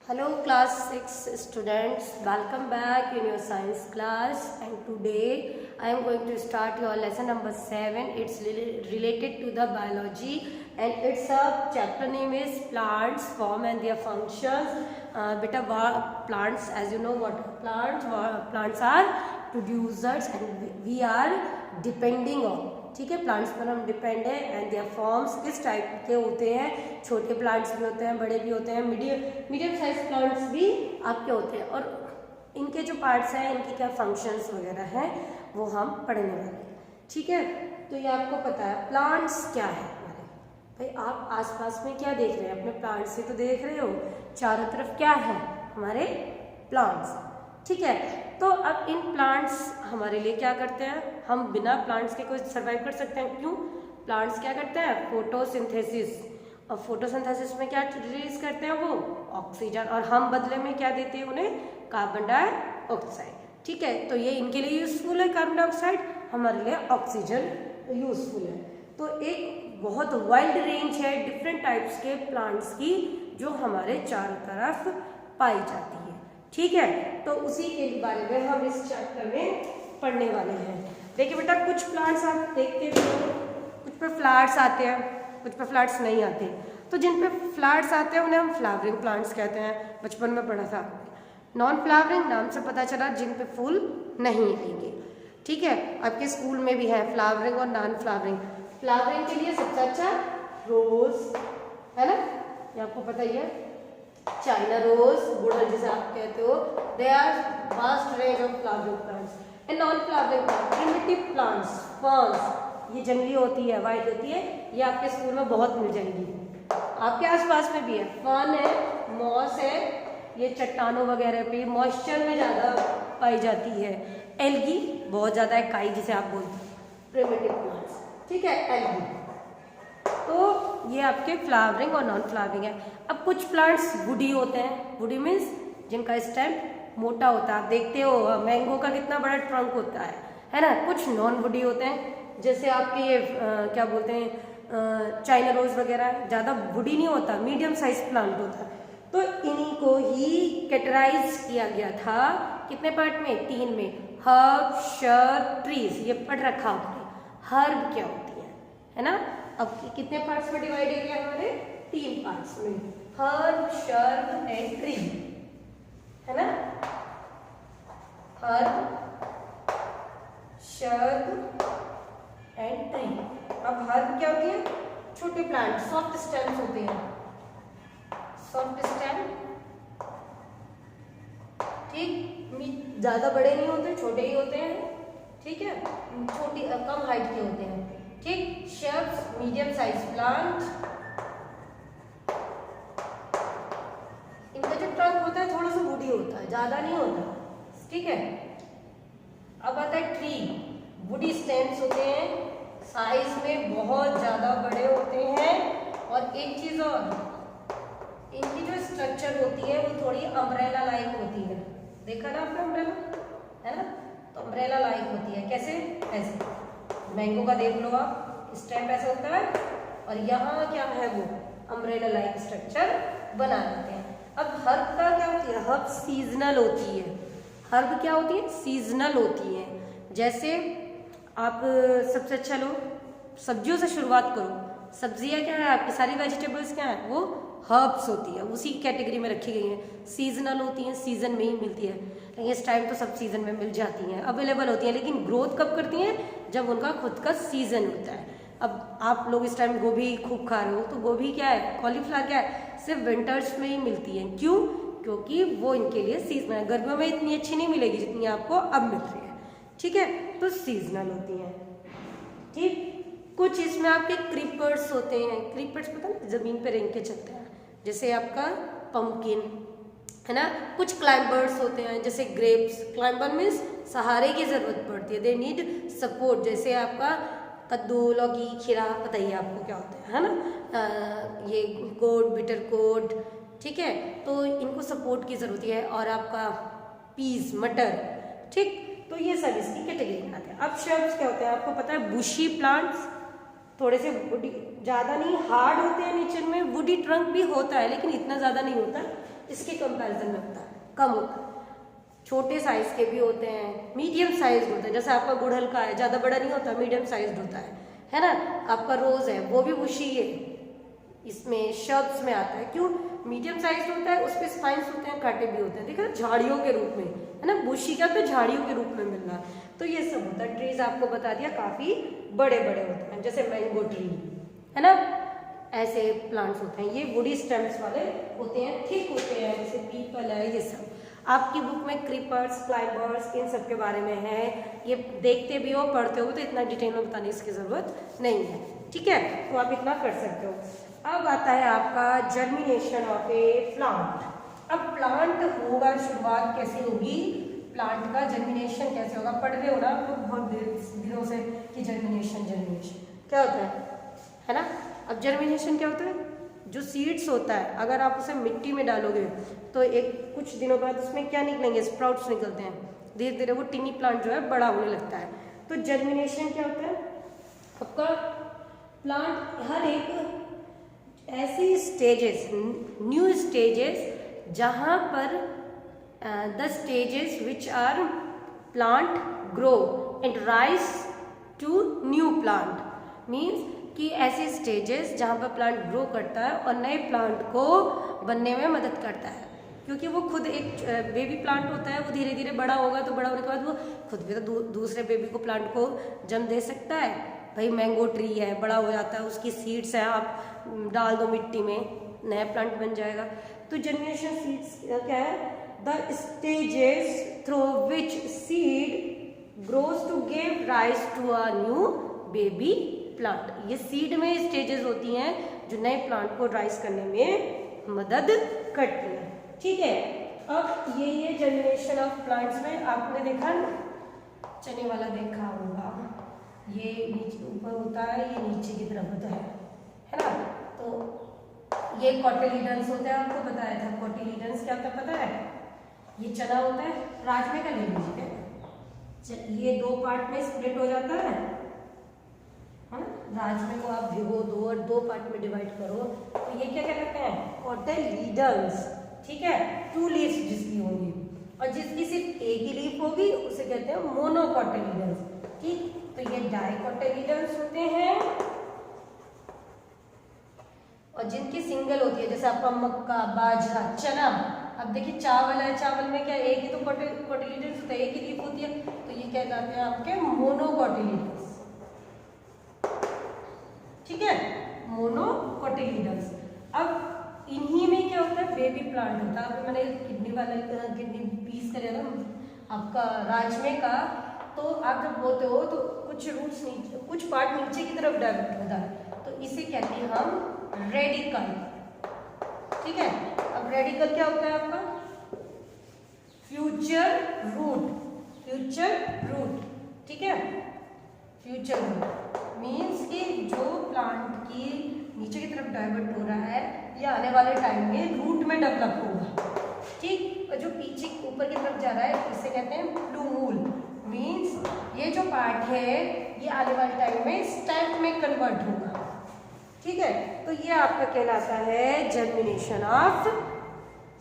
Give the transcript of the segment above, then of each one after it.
Hello class 6 students, welcome back in your science class, and today I am going to start your lesson number 7. It's related to the biology and its a chapter name is plants, form and their functions. Plants, as you know what plants are producers and we are depending on. ठीक है, plants पर हम depend है and there forms किस type के होते हैं। छोटे प्लांट्स भी होते हैं, बड़े भी होते हैं, मीडियम साइज प्लांट्स भी आपके होते हैं और इनके जो पार्ट्स हैं, इनकी क्या फंक्शंस वगैरह हैं वो हम पढ़ने वाले हैं। ठीक है, तो ये आपको पता है प्लांट्स क्या है हमारे। भाई आप आसपास में क्या देख रहे हैं, अपने प्लांट्स से तो देख रहे हो, चारों तरफ क्या है हमारे प्लांट्स। ठीक है, तो अब इन प्लांट्स हमारे लिए क्या करते हैं, हम बिना प्लांट्स के कोई सर्वाइव कर सकते हैं? क्यों? प्लांट्स क्या करते हैं, फोटोसिंथेसिस, और फोटोसिंथेसिस में क्या रिलीज करते हैं वो ऑक्सीजन, और हम बदले में क्या देते हैं उन्हें, कार्बन डाइऑक्साइड। ठीक है, तो ये इनके लिए यूजफुल है कार्बन डाइऑक्साइड, हमारे लिए ऑक्सीजन यूजफुल है। तो एक बहुत वाइड रेंज है डिफरेंट टाइप्स के प्लांट्स की जो हमारे चारों तरफ पाई जाती है। ठीक है, तो उसी के बारे में हम इस चैप्टर में पढ़ने वाले हैं। देखिए बेटा, कुछ प्लांट्स आप देखते हो, कुछ पे फ्लावर्स आते हैं, कुछ पे फ्लावर्स नहीं आते। तो जिन पे फ्लावर्स आते हैं उन्हें हम फ्लावरिंग प्लांट्स कहते हैं, बचपन में पढ़ा था। नॉन फ्लावरिंग नाम से पता चला जिन पे फूल नहीं आएंगे। ठीक है, आपके स्कूल में भी है फ्लावरिंग और नॉन फ्लावरिंग। फ्लावरिंग के लिए सबसे अच्छा रोज है ना, ये आपको पता ही है, चाइना रोज, गुड़हल जिसे आप कहते हो। They are vast range of flowering plants and non flowering primitive plants, ferns, ये जंगली होती है, वाइट होती है, ये आपके स्कूल में बहुत मिल जाएंगी। आपके आसपास में भी है, फर्न है, मॉस है, ये चट्टानों वगैरह पे मॉइस्चर में ज़्यादा पाई जाती है। एल्गी बहुत ज़्यादा है, काई जिसे आप बोलते हैं, प्रिमिटिव प्लांट्स। ठीक है, एल्गी। तो ये आपके फ्लावरिंग और नॉन फ्लावरिंग है। अब कुछ प्लांट्स वुडी होते हैं, वुडी मीन्स जिनका स्टेम मोटा होता है। आप देखते हो मैंगो का कितना बड़ा ट्रंक होता है ना। कुछ नॉन वुडी होते हैं, जैसे आपके ये क्या बोलते हैं, चाइना रोज वगैरह, ज़्यादा वुडी नहीं होता, मीडियम साइज प्लांट होता है। तो इन्हीं को ही कैटेगराइज किया गया था कितने पार्ट में, 3 में, हर्ब, शर्ब, ट्रीज। ये पढ़ रखा आपने, हर्ब क्या होती है ना। अब कितने पार्ट्स में डिवाइडेड किया हमारे, 3 पार्ट्स में, हर्ब, शर्ब एंड ट्री, है ना। Herb, shrub and tree. अब हर्ब क्या होती है, छोटे प्लांट, सॉफ्ट स्टेम्स होते हैं, सॉफ्ट स्टेम। ठीक, ज्यादा बड़े नहीं होते, छोटे ही होते हैं। ठीक है, छोटी कम हाइट के होते हैं। ठीक, शर्ब्स मीडियम साइज प्लांट, इनका जो ट्रंक होता है थोड़ा सा वुडी होता है, ज्यादा नहीं होता। ठीक है, अब आता है ट्री, वुडी स्टेम्स होते हैं, साइज में बहुत ज्यादा बड़े होते हैं। और एक चीज और, इनकी जो स्ट्रक्चर होती है वो थोड़ी अम्ब्रेला लाइक होती है। देखा ना आपने अम्ब्रेला, है ना, तो अम्ब्रेला लाइक होती है। कैसे, ऐसे मैंगो का देख लो आप, स्टेम ऐसा होता है और यहाँ क्या है वो अम्ब्रेला लाइक स्ट्रक्चर बना लेते हैं। अब हर्ब का क्या होती है, हर्ब सीजनल होती है। हर्ब क्या होती है, सीजनल होती है। जैसे आप सबसे अच्छा लो, सब्जियों से शुरुआत करो। सब्जियां क्या है आपकी, सारी वेजिटेबल्स क्या है, वो हर्ब्स होती है, उसी कैटेगरी में रखी गई हैं। सीजनल होती हैं, सीजन में ही मिलती है, लेकिन इस टाइम तो सब सीजन में मिल जाती हैं, अवेलेबल होती हैं। लेकिन ग्रोथ कब करती हैं, जब उनका खुद का सीजन होता है। अब आप लोग इस टाइम गोभी खूब खा रहे हो, तो गोभी क्या है, कॉलीफ्लावर क्या है, सिर्फ विंटर्स में ही मिलती है। क्यों? क्योंकि वो इनके लिए सीजनल है। गर्मियों में इतनी अच्छी नहीं मिलेगी जितनी आपको अब मिल रही है। ठीक है, तो सीजनल होती हैं। ठीक, कुछ इसमें आपके क्रीपर्स होते हैं। क्रीपर्स पता है, जमीन पे रेंग के चलते हैं, जैसे आपका पंपकिन, है ना। कुछ क्लाइंबर्स होते हैं, जैसे ग्रेप्स। क्लाइंबर मीन्स सहारे की जरूरत पड़ती है, दे नीड सपोर्ट। जैसे आपका कद्दू, लौकी, खीरा, बताइए आपको क्या होता है ना, ये गोड, बिटर गोड। ठीक है, तो इनको सपोर्ट की जरूरत है। और आपका पीस, मटर। ठीक, तो ये सब इसकी कैटेगरी में आते हैं। अब शर्ब्स क्या होते हैं, आपको पता है, बुशी प्लांट्स, थोड़े से वुडी, ज़्यादा नहीं, हार्ड होते हैं नेचर में, वुडी ट्रंक भी होता है लेकिन इतना ज़्यादा नहीं होता, इसके कंपैरिजन में होता है, कम होता है। छोटे साइज के भी होते हैं, मीडियम साइज होता है, जैसे आपका गुड़हल का है, ज़्यादा बड़ा नहीं होता, मीडियम साइज होता है ना। आपका रोज़ है वो भी बुशी है, इसमें शब्द में आता है, क्यों मीडियम साइज होता है, उस पर स्पाइन्स होते हैं, कांटे भी होते हैं, देखा झाड़ियों के रूप में, है ना। बुशी का तो झाड़ियों के रूप में मिलना, तो ये सब होता है। ट्रीज आपको बता दिया काफ़ी बड़े बड़े होते हैं, जैसे मैंगो ट्री, है ना, ऐसे प्लांट्स होते हैं। ये वुडी स्टेम्स वाले होते हैं, थिक होते हैं, जैसे पीपल है, ये सब आपकी बुक में क्रीपर्स, क्लाइंबर्स, इन सब के बारे में है। ये देखते भी हो, पढ़ते हो, तो इतना डिटेल में बताने की ज़रूरत नहीं है, ठीक है, तो आप इतना कर सकते हो। अब आता है आपका जर्मिनेशन ऑफ ए प्लांट। अब प्लांट होगा, शुरुआत कैसे होगी, प्लांट का जर्मिनेशन कैसे होगा, पढ़ रहे हो ना तो बहुत दिनों से कि जर्मिनेशन क्या होता है ना। अब जर्मिनेशन क्या होता है, जो सीड्स होता है, अगर आप उसे मिट्टी में डालोगे तो एक कुछ दिनों बाद उसमें क्या निकलेंगे, स्प्राउट्स निकलते हैं, धीरे धीरे वो टिनी प्लांट जो है बड़ा होने लगता है। तो जर्मिनेशन क्या होता है, आपका प्लांट हर एक ऐसी स्टेजेस, न्यू स्टेजेस, जहाँ पर the stages which are plant grow and rise to new plant, means कि ऐसे स्टेजेस जहाँ पर प्लांट ग्रो करता है और नए प्लांट को बनने में मदद करता है, क्योंकि वो खुद एक बेबी प्लांट होता है, वो धीरे धीरे बड़ा होगा, तो बड़ा होने के बाद वो खुद भी तो दूसरे बेबी को प्लांट को जन्म दे सकता है। भाई मैंगो ट्री है, बड़ा हो जाता है, उसकी सीड्स हैं, आप डाल दो मिट्टी में, नया प्लांट बन जाएगा। तो जर्मिनेशन सीड्स क्या है, the stages through which seed grows to give rise to a new baby plant. ये सीड में स्टेजेस होती हैं जो नए प्लांट को राइज करने में मदद करती हैं, ठीक है। अब ये जर्मिनेशन ऑफ प्लांट्स में आपने देखा ना, चने वाला देखा होगा, ये नीचे ऊपर होता है, ये नीचे की तरफ होता है ना। तो ये कॉटिलीडन्स होते हैं, आपको बताया था कॉटिलीडन्स क्या होता है पता है, ये चना होता है, राजमे का ले लीजिए, ये दो पार्ट में स्प्लिट हो जाता है ना। राजमे को आप भिगो दो और दो पार्ट में डिवाइड करो, तो ये क्या कहते हैं, कॉटिलीडन्स, ठीक है, 2 लीव्स जिसकी होंगी, और जिसकी सिर्फ एक ही लीफ होगी उसे कहते हैं मोनोकॉटिलीडन्स, ठीक। तो ये डाइकोटिलीडन्स होते हैं, और जिनकी सिंगल होती है, जैसे आपका मक्का, बाजरा, चना। अब देखिए चावल है, चावल में क्या एक ही तो कॉटिलीडन्स होता है, एक ही लीफ होती है, तो ये क्या कहते हैं आपके मोनोकॉटिलीडन्स, ठीक है, मोनोकॉटिलीडन्स। अब इन्हीं में क्या होता है, बेबी प्लांट होता है। मैंने किडनी पीस कर आपका राजमे का, तो आप जब बोते हो तो कुछ रूट्स नीचे, कुछ पार्ट नीचे की तरफ डेवलप होता है, तो इसे कहते हैं हम रेडिकल, ठीक है। अब रेडिकल क्या होता है आपका, फ्यूचर रूट, ठीक है। फ्यूचर रूट मीन्स कि जो प्लांट की नीचे की तरफ डाइवर्ट हो रहा है, ये आने वाले टाइम में रूट में डेवलप होगा, ठीक। और जो पीछे ऊपर की तरफ जा रहा है, इसे कहते हैं प्लूमूल, मीन्स ये जो पार्ट है ये आने वाले टाइम में स्टेम में कन्वर्ट होगा, ठीक है। तो ये आपका कहलाता है जर्मिनेशन ऑफ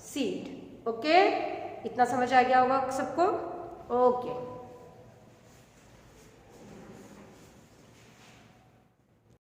सीड, ओके। इतना समझ आ गया होगा सबको, ओके।